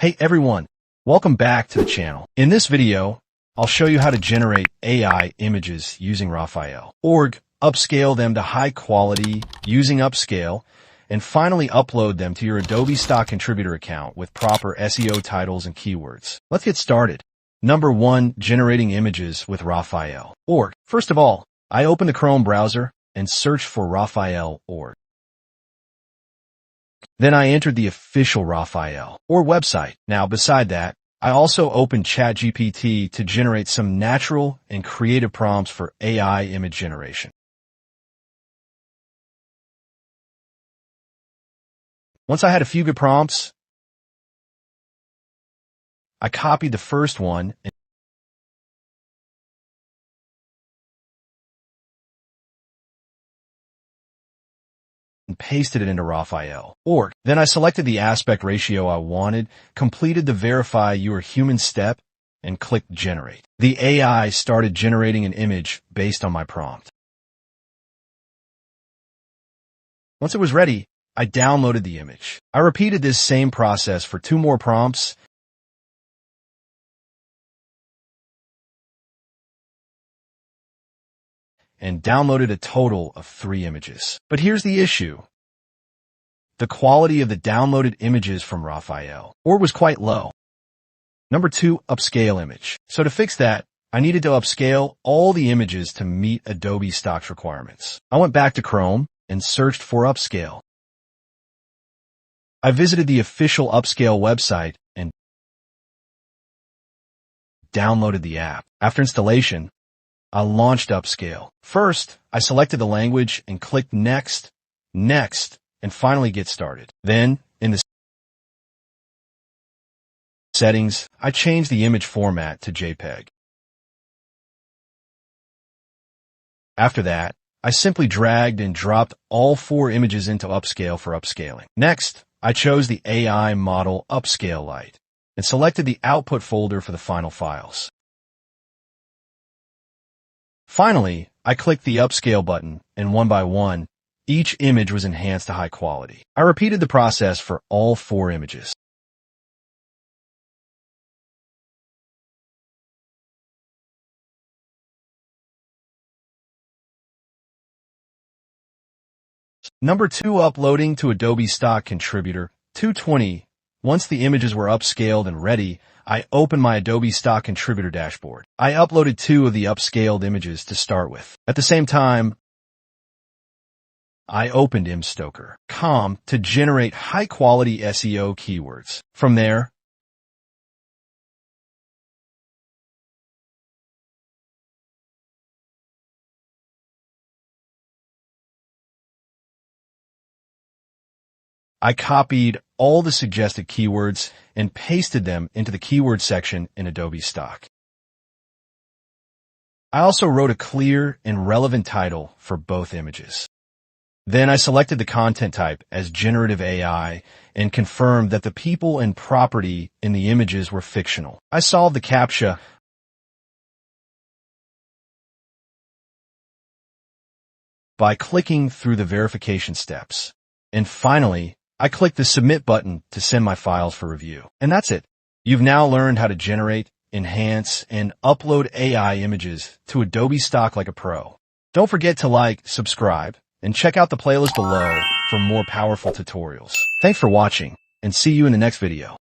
Hey everyone, welcome back to the channel. In this video, I'll show you how to generate AI images using Rafael, upscale them to high quality using Upscayl, and finally upload them to your Adobe Stock Contributor account with proper SEO titles and keywords. Let's get started. Number 1, generating images with Rafael. First of all, I open the Chrome browser and search for Rafael . Then I entered the official Rafael website. Now, beside that, I also opened ChatGPT to generate some natural and creative prompts for AI image generation. Once I had a few good prompts, I copied the first one and pasted it into Rafael. Then I selected the aspect ratio I wanted, completed the verify you are human step, and clicked generate. The AI started generating an image based on my prompt. Once it was ready, I downloaded the image. I repeated this same process for 2 more prompts, and downloaded a total of 3 images. But here's the issue. The quality of the downloaded images from Rafael was quite low. Number 2, upscale image. So to fix that, I needed to upscale all the images to meet Adobe Stock's requirements. I went back to Chrome and searched for Upscale. I visited the official Upscale website and downloaded the app. After installation, I launched Upscale. First, I selected the language and clicked Next, and finally Get Started. Then, in the settings, I changed the image format to JPEG. After that, I simply dragged and dropped all 4 images into Upscale for upscaling. Next, I chose the AI model Upscayly and selected the output folder for the final files. Finally, I clicked the Upscale button, and one by one, each image was enhanced to high quality. I repeated the process for all 4 images. Number 2, uploading to Adobe Stock Contributor 220. Once the images were upscaled and ready, I opened my Adobe Stock Contributor dashboard. I uploaded 2 of the upscaled images to start with. At the same time, I opened IMSTOKER.com to generate high-quality SEO keywords. From there, I copied all the suggested keywords and pasted them into the keyword section in Adobe Stock. I also wrote a clear and relevant title for both images. Then I selected the content type as generative AI and confirmed that the people and property in the images were fictional. I solved the CAPTCHA by clicking through the verification steps. And finally, I clicked the Submit button to send my files for review. And that's it. You've now learned how to generate, enhance, and upload AI images to Adobe Stock like a pro. Don't forget to like, subscribe, and check out the playlist below for more powerful tutorials. Thanks for watching, and see you in the next video.